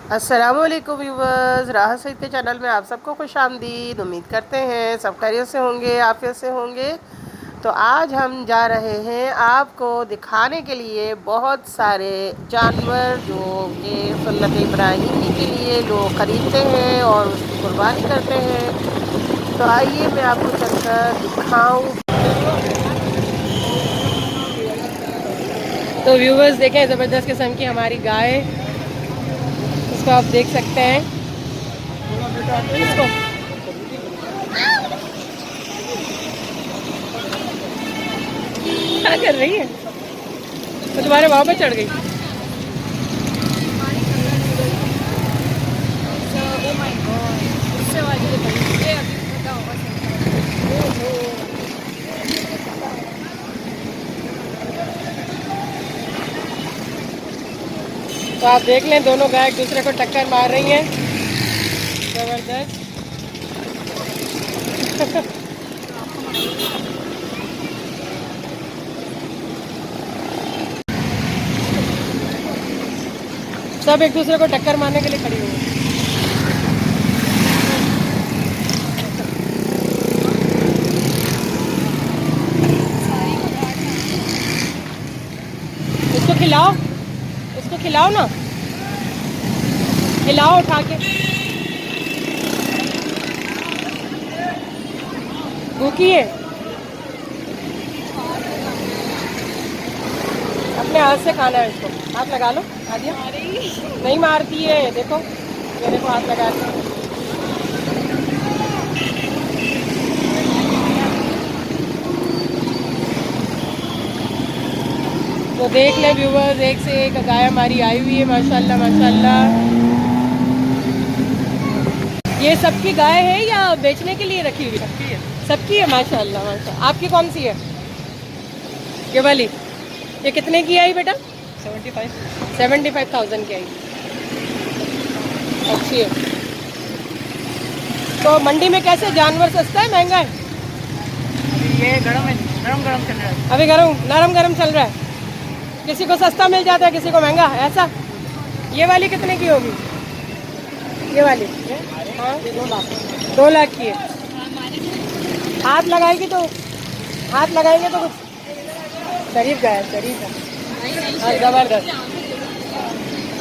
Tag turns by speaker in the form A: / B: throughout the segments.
A: अस्सलामुअलैकुम व्यूवर्स, राहत साहित्य चैनल में आप सबको खुश आमदीद। उम्मीद करते हैं सब खैरियत से होंगे, आफियत से होंगे। तो आज हम जा रहे हैं आपको दिखाने के लिए बहुत सारे जानवर जो कि सुन्नत इब्राहीमी के लिए लोग ख़रीदते हैं और उसकी कुर्बानी करते हैं। तो आइए मैं आपको चलकर दिखाऊं। तो व्यूवर्स देखें, ज़बरदस्त किस्म की हमारी गाय, इसको आप देख सकते हैं। इसको क्या कर रही है? तो तुम्हारे वहाँ पे चढ़ गई। तो आप देख लें, दोनों गाय एक दूसरे को टक्कर मार रही हैं। जबरदस्त। सब एक दूसरे को टक्कर मारने के लिए खड़ी हुई हैं। इसको खिलाओ, इसको खिलाओ ना, खिलाओ उठा के। भूखी है। अपने हाथ से खाना है इसको। हाथ लगा लो। आ दिया? नहीं मारती है, देखो ये देखो, हाथ लगा लो। तो देख ले व्यूवर्स, एक से एक गाय हमारी आई हुई है, माशाल्लाह माशाल्लाह। ये सबकी गाय है या बेचने के लिए रखी हुई? सबकी है। सबकी है, माशाल्लाह माशाल्लाह। आपकी कौन सी है? ये वाली। ये कितने की आई बेटा? 75,000 की आई। अच्छी है। तो मंडी में कैसे, जानवर सस्ता है महंगा है?
B: ये गरम है, गरम गरम चल रहा है।
A: अभी नरम गरम चल रहा है। किसी को सस्ता मिल जाता है, किसी को महंगा, ऐसा। ये वाली कितने की होगी? ये वाली हाँ 2 लाख की है। हाथ लगाएगी तो, हाथ लगाएंगे तो कुछ शरीफ गाय, शरीफ है। हाँ जबरदस्त।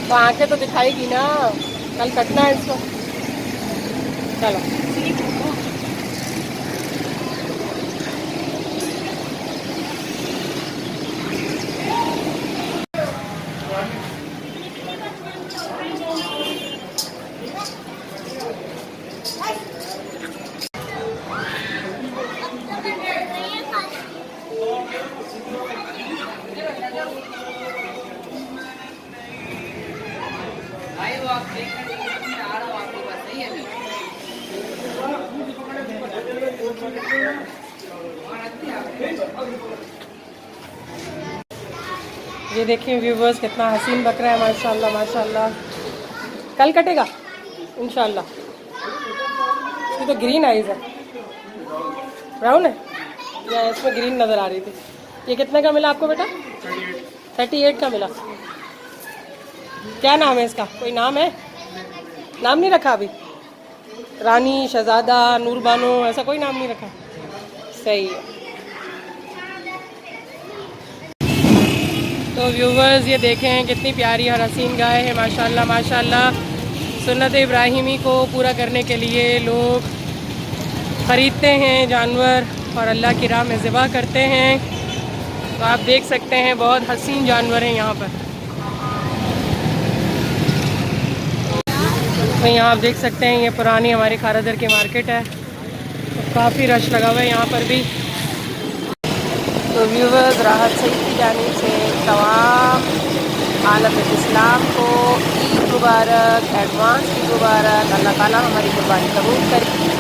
A: तो आंखें तो दिखाएगी ना, कल कटना है इसको। चलो। ये देखिए व्यूवर्स, कितना हसीन बकरा है, माशाल्लाह माशाल्लाह। कल कटेगा इंशाल्लाह। इसकी तो ग्रीन आइज है, ब्राउन है या इसमें ग्रीन नज़र आ रही थी। ये कितने का मिला आपको बेटा? 38 का मिला। क्या नाम है इसका? कोई नाम है? नाम नहीं रखा अभी? रानी, शहजादा, नूरबानो, ऐसा कोई नाम नहीं रखा? सही है। तो व्यूवर्स ये देखें, कितनी प्यारी और हसीन गाय है, माशाल्लाह माशाल्लाह। सुन्नत इब्राहीमी को पूरा करने के लिए लोग ख़रीदते हैं जानवर और अल्लाह की राह में ज़िबा करते हैं। तो आप देख सकते हैं, बहुत हसीन जानवर हैं यहाँ पर। तो यहाँ आप देख सकते हैं, ये पुरानी हमारी खारादर की मार्केट है। तो काफ़ी रश लगा हुआ है यहाँ पर भी। तो व्यूवर्स, राहत सईद की जानिब से तमाम आलम इस्लाम को ईद मुबारक, एडवांस ईद मुबारक। अल्लाह ताला हमारी कुर्बानी कबूल करे।